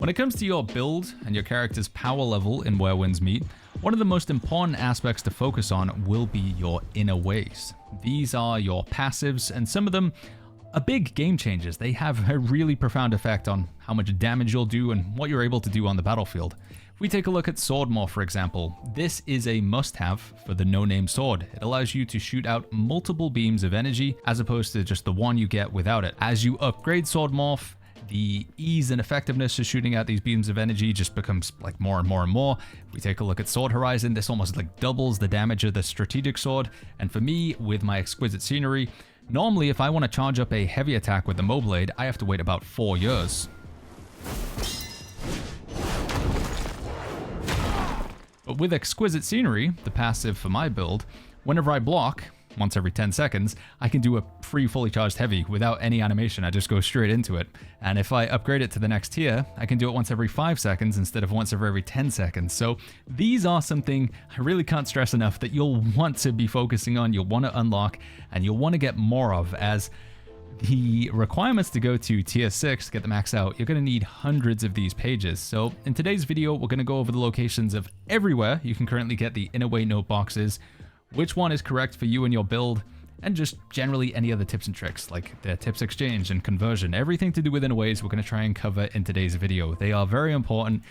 When it comes to your build and your character's power level in Where Winds Meet, one of the most important aspects to focus on will be your inner ways. These are your passives, and some of them are big game changers. They have a really profound effect on how much damage you'll do and what you're able to do on the battlefield. If we take a look at Sword Morph, for example, this is a must-have for the no-name sword. It allows you to shoot out multiple beams of energy as opposed to just the one you get without it. As you upgrade Sword Morph, the ease and effectiveness of shooting out these beams of energy just becomes like more and more and more. If we take a look at Sword Horizon, this almost like doubles the damage of the strategic sword. And for me, with my exquisite scenery, normally if I want to charge up a heavy attack with the Moblade, I have to wait about 4 years. But with exquisite scenery, the passive for my build, whenever I block, once every 10 seconds, I can do a free fully charged heavy without any animation. I just go straight into it. And if I upgrade it to the next tier, I can do it once every 5 seconds instead of once every 10 seconds. So these are something I really can't stress enough that you'll want to be focusing on, you'll want to unlock, and you'll want to get more of, as the requirements to go to tier 6 to get the max out, you're going to need hundreds of these pages. So in today's video, we're going to go over the locations of everywhere you can currently get the Inner Way note boxes, which one is correct for you and your build, and just generally any other tips and tricks like the tips exchange and conversion. Everything to do with Inner Ways we're going to try and cover in today's video. They are very important,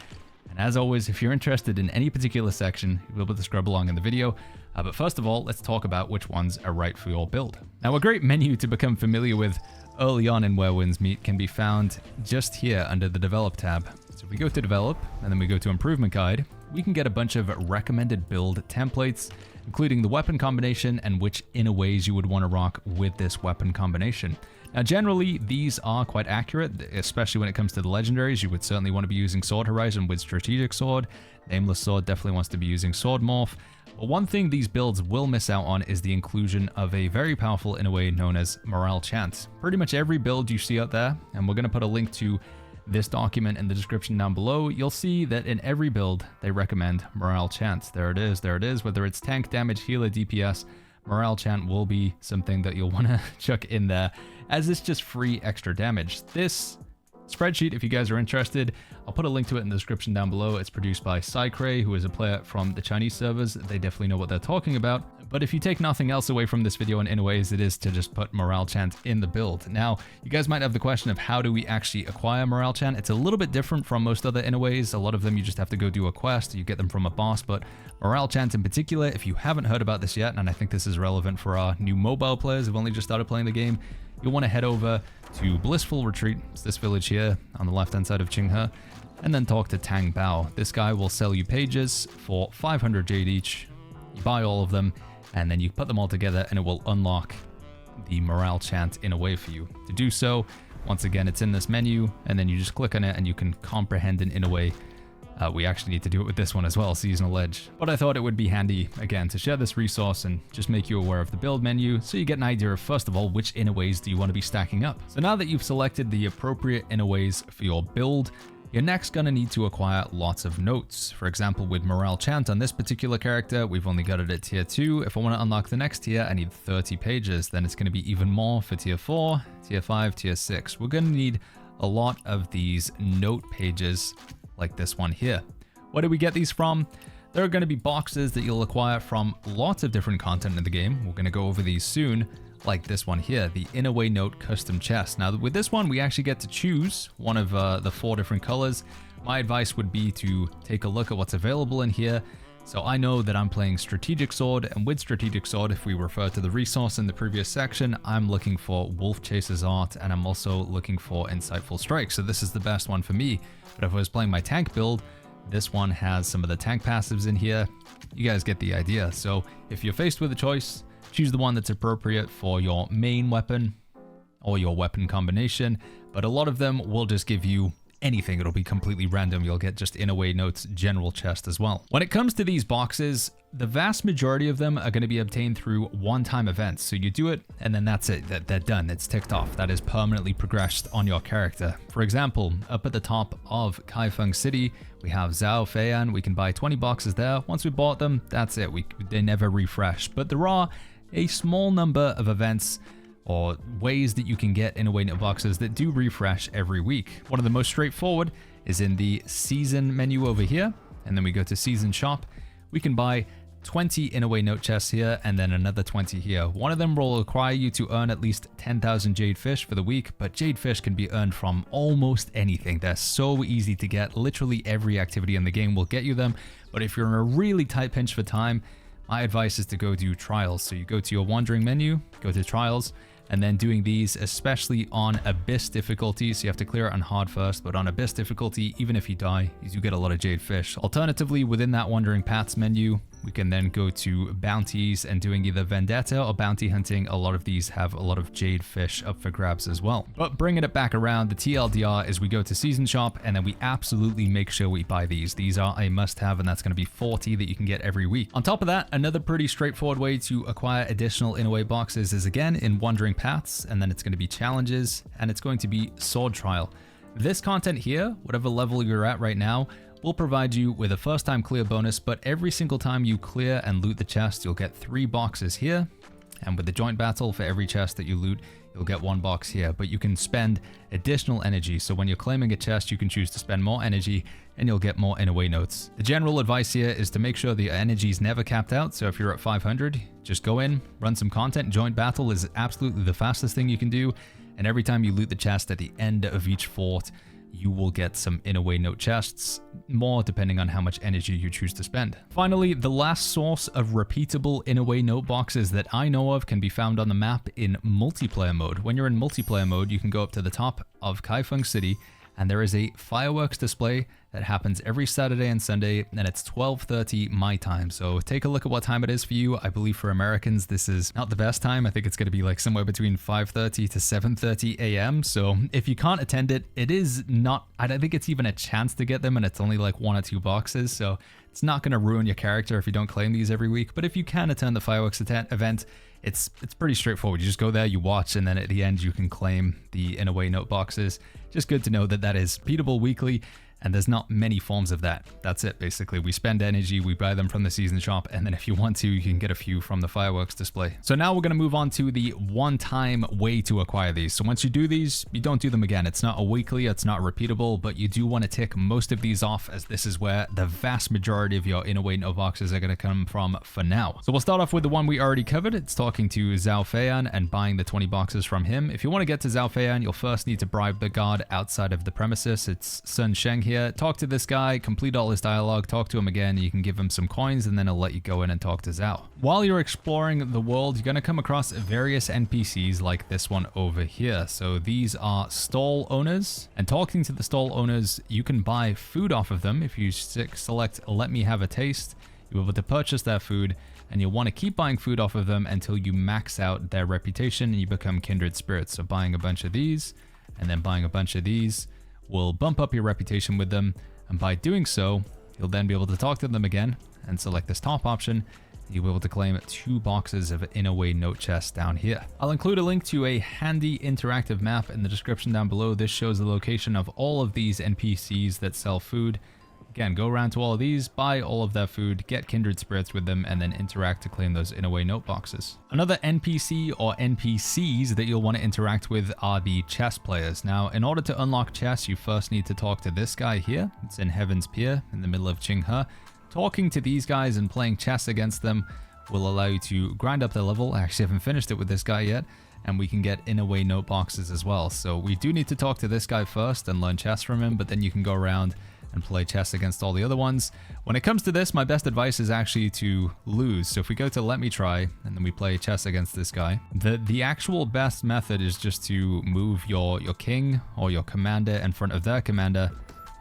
and as always, if you're interested in any particular section, you'll be able to scrub along in the video. But first of all, let's talk about which ones are right for your build. Now, a great menu to become familiar with early on in Where Winds Meet can be found just here under the Develop tab. So if we go to Develop, and then we go to Improvement Guide, we can get a bunch of recommended build templates, including the weapon combination and which inner ways you would want to rock with this weapon combination. Now, generally, these are quite accurate, especially when it comes to the legendaries. You would certainly want to be using Sword Horizon with Strategic Sword. Nameless Sword definitely wants to be using Sword Morph. But one thing these builds will miss out on is the inclusion of a very powerful inner way known as Morale Chant. Pretty much every build you see out there, and we're going to put a link to this document in the description down below, you'll see that in every build they recommend Morale Chant. There it is. Whether it's tank, damage, healer, DPS, Morale Chant will be something that you'll want to chuck in there, as it's just free extra damage. This spreadsheet, if you guys are interested, I'll put a link to it in the description down below. It's produced by Cycray, who is a player from the Chinese servers. They definitely know what they're talking about. But if you take nothing else away from this video in Inner Ways, it is to just put Morale Chant in the build. Now, you guys might have the question of how do we actually acquire Morale Chant? It's a little bit different from most other Inner Ways. A lot of them you just have to go do a quest, you get them from a boss, but Morale Chant in particular, if you haven't heard about this yet, and I think this is relevant for our new mobile players who've only just started playing the game, you'll want to head over to Blissful Retreat, it's this village here on the left hand side of Qinghe, and then talk to Tang Bao. This guy will sell you pages for 500 jade each. You buy all of them, and then you put them all together and it will unlock the Morale Chant in a way for you. To do so, once again, it's in this menu, and then you just click on it and you can comprehend an inner way. We actually need to do it with this one as well, Seasonal Edge. But I thought it would be handy, again, to share this resource and just make you aware of the build menu so you get an idea of, first of all, which inner ways do you want to be stacking up. So now that you've selected the appropriate inner ways for your build, you're next going to need to acquire lots of notes. For example, with Morale Chant on this particular character, we've only got it at tier 2. If I want to unlock the next tier, I need 30 pages. Then it's going to be even more for tier 4, tier 5, tier 6. We're going to need a lot of these note pages like this one here. Where do we get these from? There are going to be boxes that you'll acquire from lots of different content in the game. We're going to go over these soon, like this one here, the Inner Way Note Custom Chest. Now with this one, we actually get to choose one of the 4 different colors. My advice would be to take a look at what's available in here. So I know that I'm playing Strategic Sword, and with Strategic Sword, if we refer to the resource in the previous section, I'm looking for Wolf Chaser's Art, and I'm also looking for Insightful Strike. So this is the best one for me. But if I was playing my tank build, this one has some of the tank passives in here. You guys get the idea. So if you're faced with a choice, choose the one that's appropriate for your main weapon or your weapon combination. But a lot of them will just give you anything. It'll be completely random. You'll get just Inner Way Notes general chest as well. When it comes to these boxes, the vast majority of them are going to be obtained through one-time events. So you do it and then that's it. They're done. It's ticked off. That is permanently progressed on your character. For example, up at the top of Kaifeng City, we have Zhao Feian. We can buy 20 boxes there. Once we bought them, that's it. They never refresh. But there are a small number of events or ways that you can get Inner Way Note boxes that do refresh every week. One of the most straightforward is in the season menu over here. And then we go to season shop. We can buy 20 in-a-way note chests here and then another 20 here. One of them will require you to earn at least 10,000 jade fish for the week, but jade fish can be earned from almost anything. They're so easy to get. Literally every activity in the game will get you them. But if you're in a really tight pinch for time, my advice is to go do trials. So you go to your wandering menu, go to trials, and then doing these, especially on Abyss difficulty, so you have to clear it on hard first, but on Abyss difficulty, even if you die, you do get a lot of jade fish. Alternatively, within that Wandering Paths menu, we can then go to bounties and doing either vendetta or bounty hunting. A lot of these have a lot of jade fish up for grabs as well. But bringing it back around, the TLDR is we go to season shop and then we absolutely make sure we buy these. These are a must-have, and that's going to be 40 that you can get every week. On top of that, another pretty straightforward way to acquire additional in-a-way boxes is again in Wandering Paths, and then it's going to be challenges, and it's going to be sword trial. This content here, whatever level you're at right now, will provide you with a first time clear bonus, but every single time you clear and loot the chest, you'll get 3 boxes here. And with the joint battle, for every chest that you loot, you'll get 1 box here, but you can spend additional energy. So when you're claiming a chest, you can choose to spend more energy and you'll get more in-a-way notes. The general advice here is to make sure the energy is never capped out. So if you're at 500, just go in, run some content. Joint battle is absolutely the fastest thing you can do. And every time you loot the chest at the end of each fort, you will get some in-a-way note chests, more depending on how much energy you choose to spend. Finally, the last source of repeatable in-a-way note boxes that I know of can be found on the map in multiplayer mode. When you're in multiplayer mode, you can go up to the top of Kaifeng City, and there is a fireworks display that happens every Saturday and Sunday, and it's 12:30 my time. So take a look at what time it is for you. I believe for Americans, this is not the best time. I think it's going to be like somewhere between 5:30 to 7:30 a.m. So if you can't attend it, it is not, I don't think it's even a chance to get them, and it's only like 1 or 2 boxes. So it's not going to ruin your character if you don't claim these every week. But if you can attend the fireworks event, it's pretty straightforward. You just go there, you watch, and then at the end you can claim the in-a-way note boxes. Just good to know that that is repeatable weekly, and there's not many forms of that. That's it, basically. We spend energy, we buy them from the season shop, and then if you want to, you can get a few from the fireworks display. So now we're going to move on to the one-time way to acquire these. So once you do these, you don't do them again. It's not a weekly, it's not repeatable, but you do want to tick most of these off, as this is where the vast majority of your in-a-way note boxes are going to come from for now. So we'll start off with the one we already covered. It's talking to Zhao Feiyan and buying the 20 boxes from him. If you want to get to Zhao Feiyan, you'll first need to bribe the guard outside of the premises. It's Sun Sheng here. Talk to this guy, complete all his dialogue, talk to him again, you can give him some coins, and then he'll let you go in and talk to Zhao. While you're exploring the world, you're going to come across various NPCs like this one over here. So these are stall owners, and talking to the stall owners, you can buy food off of them. If you select Let Me Have a Taste, you'll be able to purchase their food, and you'll want to keep buying food off of them until you max out their reputation and you become kindred spirits. So buying a bunch of these and then buying a bunch of these will bump up your reputation with them, and by doing so, you'll then be able to talk to them again and select this top option. You'll be able to claim 2 boxes of in-a-way note chests down here. I'll include a link to a handy interactive map in the description down below. This shows the location of all of these NPCs that sell food. Again, go around to all of these, buy all of their food, get kindred spirits with them, and then interact to claim those in-a-way note boxes. Another NPC or NPCs that you'll want to interact with are the chess players. Now, in order to unlock chess, you first need to talk to this guy here. It's in Heaven's Pier in the middle of Qinghe. Talking to these guys and playing chess against them will allow you to grind up their level. I actually haven't finished it with this guy yet, and we can get in-a-way note boxes as well. So we do need to talk to this guy first and learn chess from him, but then you can go around and play chess against all the other ones. When it comes to this, my best advice is actually to lose. So if we go to Let Me Try, and then we play chess against this guy, the actual best method is just to move your king or your commander in front of their commander,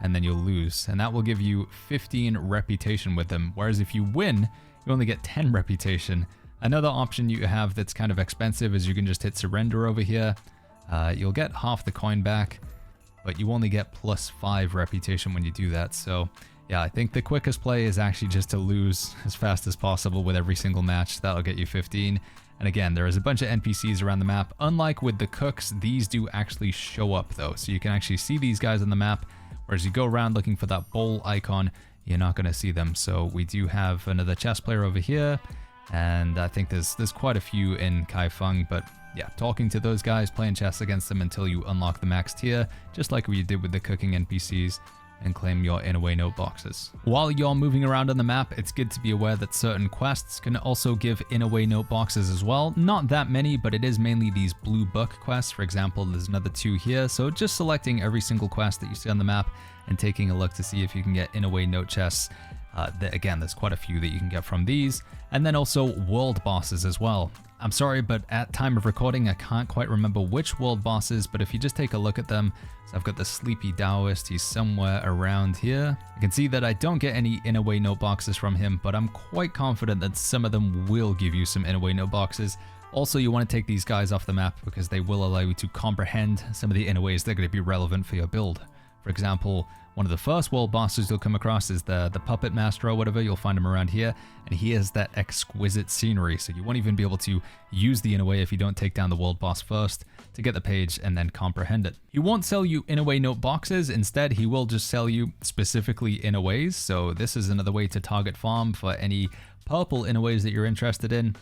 and then you'll lose. And that will give you 15 reputation with them. Whereas if you win, you only get 10 reputation. Another option you have that's kind of expensive is you can just hit surrender over here. You'll get half the coin back, but you only get +5 reputation when you do that. So yeah, I think the quickest play is actually just to lose as fast as possible with every single match. That'll get you 15. And again, there is a bunch of NPCs around the map. Unlike with the cooks, these do actually show up though. So you can actually see these guys on the map, whereas you go around looking for that bowl icon, you're not going to see them. So we do have another chess player over here, and I think there's quite a few in Kaifeng, but yeah, talking to those guys, playing chess against them until you unlock the max tier, just like we did with the cooking NPCs, and claim your in away note boxes. While you're moving around on the map, it's good to be aware that certain quests can also give in away note boxes as well. Not that many, but it is mainly these blue book quests. For example, there's another 2 here, so just selecting every single quest that you see on the map and taking a look to see if you can get in away note chests. Again, there's quite a few that you can get from these, and then also world bosses as well. I'm sorry, but at time of recording, I can't quite remember which world bosses, but if you just take a look at them, so I've got the Sleepy Taoist, he's somewhere around here. I can see that I don't get any in away note boxes from him, but I'm quite confident that some of them will give you some in away note boxes. Also, you want to take these guys off the map because they will allow you to comprehend some of the in aways that are going to be relevant for your build. For example, one of the first world bosses you'll come across is the Puppet Master or whatever. You'll find him around here, and he has that exquisite scenery, so you won't even be able to use the in away if you don't take down the world boss first to get the page and then comprehend it. He won't sell you in away note boxes. Instead, he will just sell you specifically in aways, so this is another way to target farm for any purple in aways that you're interested in.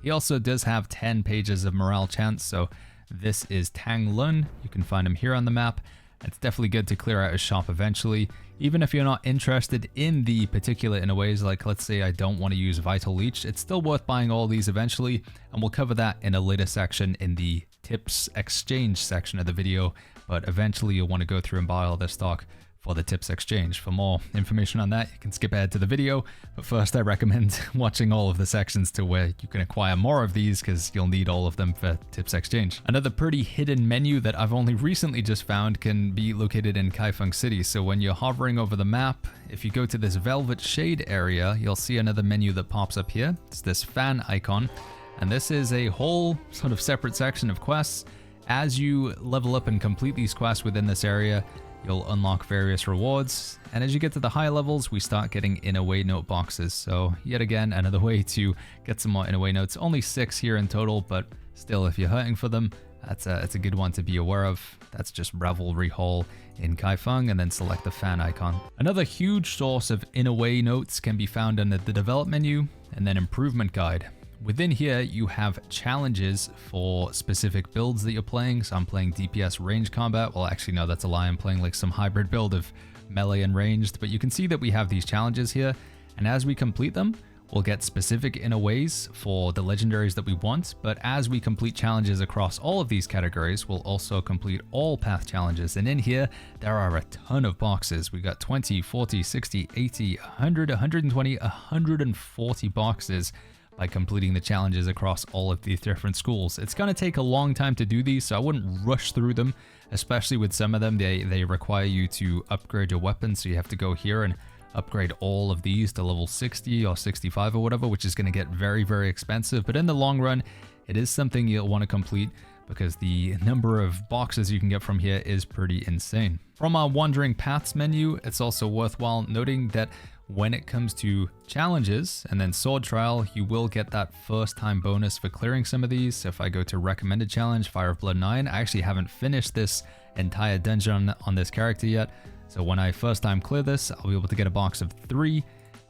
He also does have 10 pages of morale chants, so this is Tang Lun. You can find him here on the map. It's definitely good to clear out his shop eventually, even if you're not interested in the particular in aways. Like, let's say I don't want to use Vital Leech, it's still worth buying all these eventually, and we'll cover that in a later section in the tips exchange section of the video, but eventually you'll want to go through and buy all this stock for the tips exchange. For more information on that, you can skip ahead to the video, but first I recommend watching all of the sections to where you can acquire more of these because you'll need all of them for tips exchange. Another pretty hidden menu that I've only recently just found can be located in Kaifeng City. So when you're hovering over the map, if you go to this Velvet Shade area, you'll see another menu that pops up here. It's this fan icon, and this is a whole sort of separate section of quests. As you level up and complete these quests within this area, you'll unlock various rewards, and as you get to the high levels, we start getting in away note boxes. So yet again, another way to get some more in away notes. Only 6 here in total, but still, if you're hunting for them, it's a good one to be aware of. That's just Revelry Hall in Kaifeng, and then select the fan icon. Another huge source of in away notes can be found under the develop menu, and then improvement guide. Within here, you have challenges for specific builds that you're playing. So I'm playing DPS range combat. Well, actually, no, that's a lie. I'm playing like some hybrid build of melee and ranged. But you can see that we have these challenges here. And as we complete them, we'll get specific in aways for the legendaries that we want. But as we complete challenges across all of these categories, we'll also complete all path challenges. And in here, there are a ton of boxes. We got 20, 40, 60, 80, 100, 120, 140 boxes by completing the challenges across all of these different schools. It's going to take a long time to do these, so I wouldn't rush through them, especially with some of them. They require you to upgrade your weapon, so you have to go here and upgrade all of these to level 60 or 65 or whatever, which is going to get very, very expensive. But in the long run, it is something you'll want to complete because the number of boxes you can get from here is pretty insane. From our Wandering Paths menu, it's also worthwhile noting that when it comes to challenges and then sword trial, you will get that first time bonus for clearing some of these. So if I go to recommended challenge, Fire of Blood 9, I actually haven't finished this entire dungeon on this character yet. So when I first time clear this, I'll be able to get a box of 3.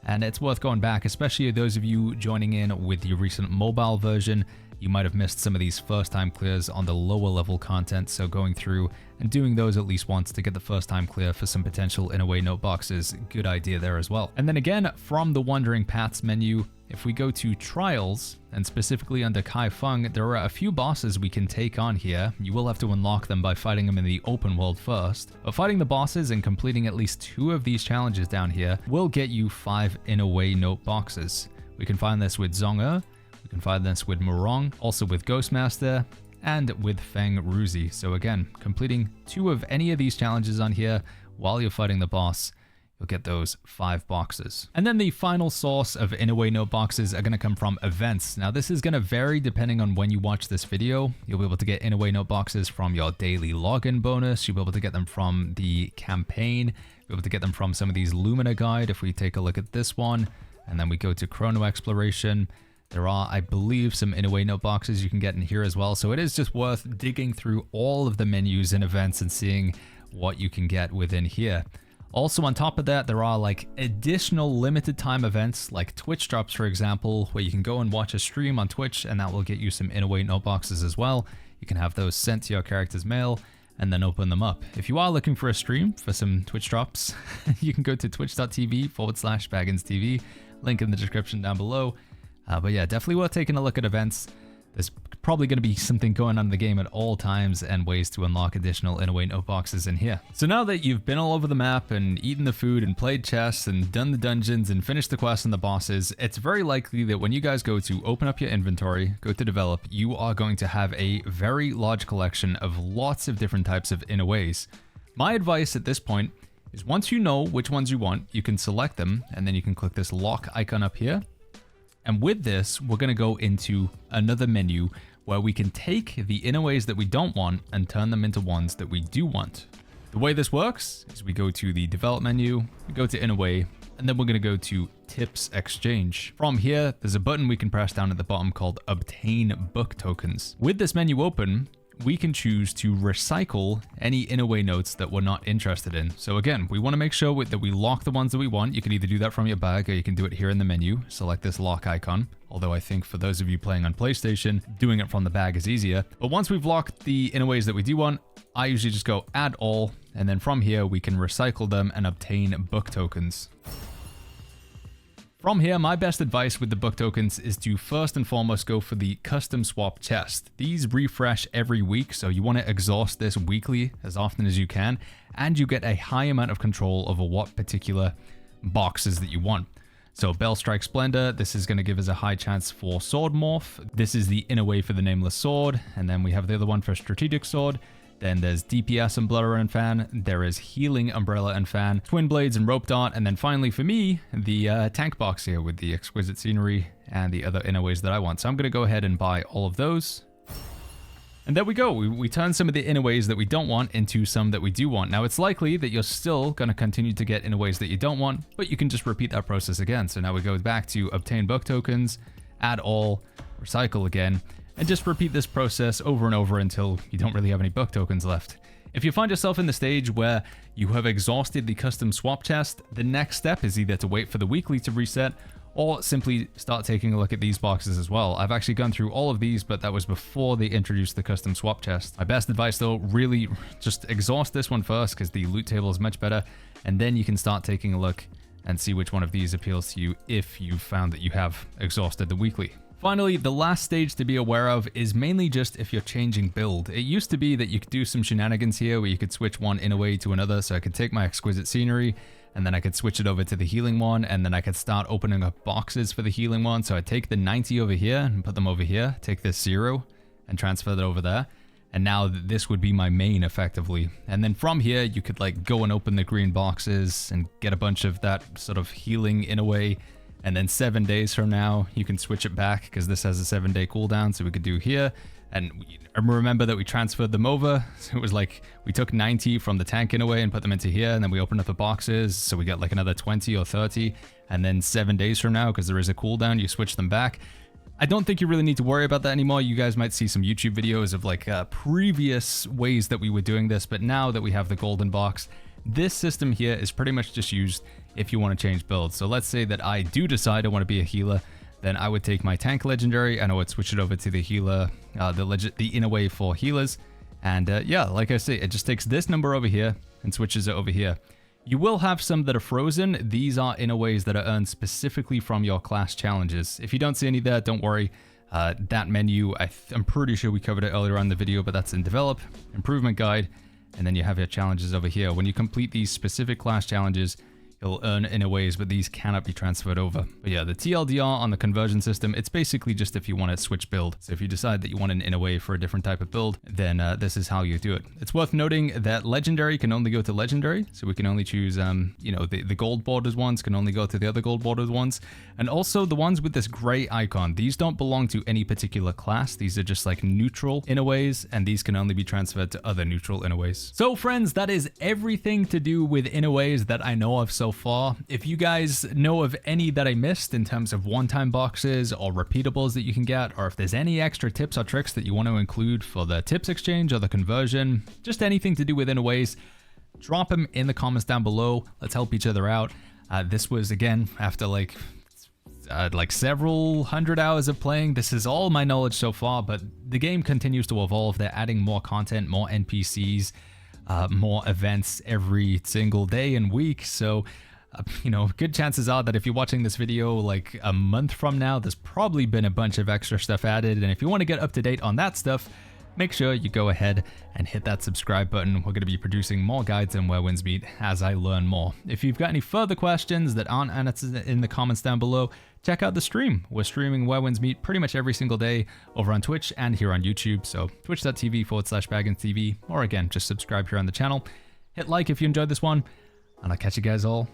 And it's worth going back, especially those of you joining in with the recent mobile version. You might have missed some of these first time clears on the lower level content, so going through and doing those at least once to get the first time clear for some potential in away note boxes, good idea there as well. And then again, from the Wandering Paths menu, if we go to Trials, and specifically under Kaifeng, there are a few bosses we can take on here. You will have to unlock them by fighting them in the open world first, but fighting the bosses and completing at least 2 of these challenges down here will get you 5 in away note boxes. We can find this with Zhong-Er, we can find this with Murong, also with Ghostmaster, and with Feng Ruzi. So again, completing 2 of any of these challenges on here while you're fighting the boss, you'll get those 5 boxes. And then the final source of in away note boxes are going to come from events. Now this is going to vary depending on when you watch this video. You'll be able to get in away note boxes from your daily login bonus. You'll be able to get them from the campaign. You'll be able to get them from some of these Lumina guide. If we take a look at this one, and then we go to Chrono Exploration, there are, I believe, some in away note boxes you can get in here as well. So it is just worth digging through all of the menus and events and seeing what you can get within here. Also on top of that, there are like additional limited time events like Twitch drops, for example, where you can go and watch a stream on Twitch and that will get you some in away note boxes as well. You can have those sent to your character's mail. and then open them up. If you are looking for a stream for some Twitch drops, you can go to twitch.tv/BagginsTV, link in the description down below. But yeah, definitely worth taking a look at events. There's probably going to be something going on in the game at all times and ways to unlock additional in-away note boxes in here. So now that you've been all over the map and eaten the food and played chess and done the dungeons and finished the quests and the bosses, it's very likely that when you guys go to open up your inventory, go to develop, you are going to have a very large collection of lots of different types of in-aways. My advice at this point is once you know which ones you want, you can select them and then you can click this lock icon up here. And with this, we're going to go into another menu where we can take the in-aways that we don't want and turn them into ones that we do want. The way this works is we go to the develop menu, we go to in-away, and then we're going to go to tips exchange. From here, there's a button we can press down at the bottom called obtain book tokens. With this menu open, we can choose to recycle any in-away notes that we're not interested in. So again, we want to make sure that we lock the ones that we want. You can either do that from your bag or you can do it here in the menu. Select this lock icon. Although I think for those of you playing on PlayStation, doing it from the bag is easier. But once we've locked the in-aways that we do want, I usually just go add all. And then from here, we can recycle them and obtain book tokens. From here, my best advice with the book tokens is to first and foremost go for the custom swap chest. These refresh every week, so you want to exhaust this weekly as often as you can, and you get a high amount of control over what particular boxes that you want. So Bell Strike Splendor, this is going to give us a high chance for Sword Morph. This is the in-away for the Nameless Sword, and then we have the other one for Strategic Sword. Then there's DPS Umbrella and Fan, there is Healing Umbrella and Fan, Twin Blades and Rope Dart, and then finally for me, the tank box here with the exquisite scenery and the other in-aways that I want. So I'm going to go ahead and buy all of those. And there we go, we turn some of the in-aways that we don't want into some that we do want. Now it's likely that you're still going to continue to get in-aways that you don't want, but you can just repeat that process again. So now we go back to obtain book tokens, add all, recycle again, and just repeat this process over and over until you don't really have any book tokens left. If you find yourself in the stage where you have exhausted the custom swap chest, the next step is either to wait for the weekly to reset or simply start taking a look at these boxes as well. I've actually gone through all of these, but that was before they introduced the custom swap chest. My best advice though, really just exhaust this one first because the loot table is much better, and then you can start taking a look and see which one of these appeals to you if you've found that you have exhausted the weekly. Finally, the last stage to be aware of is mainly just if you're changing build. It used to be that you could do some shenanigans here where you could switch one in-away to another, so I could take my exquisite scenery and then I could switch it over to the healing one, and then I could start opening up boxes for the healing one. So I'd take the 90 over here and put them over here, take this 0 and transfer that over there. And now this would be my main effectively. And then from here, you could like go and open the green boxes and get a bunch of that sort of healing in-away. And then 7 days from now, you can switch it back because this has a 7-day cooldown. So we could do here. And remember that we transferred them over. So it was like we took 90 from the tank in-away and put them into here. And then we opened up the boxes. So we get like another 20 or 30. And then 7 days from now, because there is a cooldown, you switch them back. I don't think you really need to worry about that anymore. You guys might see some YouTube videos of like previous ways that we were doing this. But now that we have the golden box, this system here is pretty much just used if you want to change builds. So let's say that I do decide I want to be a healer, then I would take my tank legendary and I would switch it over to the healer, the in-away for healers. And yeah, like I say, it just takes this number over here and switches it over here. You will have some that are frozen. These are in-aways that are earned specifically from your class challenges. If you don't see any there, don't worry. That menu, I'm pretty sure we covered it earlier on in the video, but that's in Develop, Improvement Guide, and then you have your challenges over here. When you complete these specific class challenges, you'll earn in-aways, but these cannot be transferred over. But yeah, the TLDR on the conversion system, it's basically just if you want to switch build. So if you decide that you want an in-away for a different type of build, then this is how you do it. It's worth noting that legendary can only go to legendary. So we can only choose, you know, the gold borders ones can only go to the other gold borders ones. And also the ones with this gray icon, these don't belong to any particular class. These are just like neutral in-aways, and these can only be transferred to other neutral in-aways. So friends, that is everything to do with in-aways that I know of so far. If you guys know of any that I missed in terms of one-time boxes or repeatables that you can get, or if there's any extra tips or tricks that you want to include for the tips exchange or the conversion, just anything to do with in-aways, drop them in the comments down below. Let's help each other out. This was, again, after like several hundred hours of playing. This is all my knowledge so far, but the game continues to evolve. They're adding more content, more NPCs, more events every single day and week. So, you know, good chances are that if you're watching this video like a month from now, there's probably been a bunch of extra stuff added. And if you want to get up to date on that stuff, make sure you go ahead and hit that subscribe button. We're going to be producing more guides on Where Winds Meet as I learn more. If you've got any further questions that aren't answered in the comments down below, check out the stream. We're streaming Where Winds Meet pretty much every single day over on Twitch and here on YouTube. So twitch.tv/BagginsTV, or again, just subscribe here on the channel. Hit like if you enjoyed this one, and I'll catch you guys all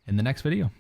in the next video.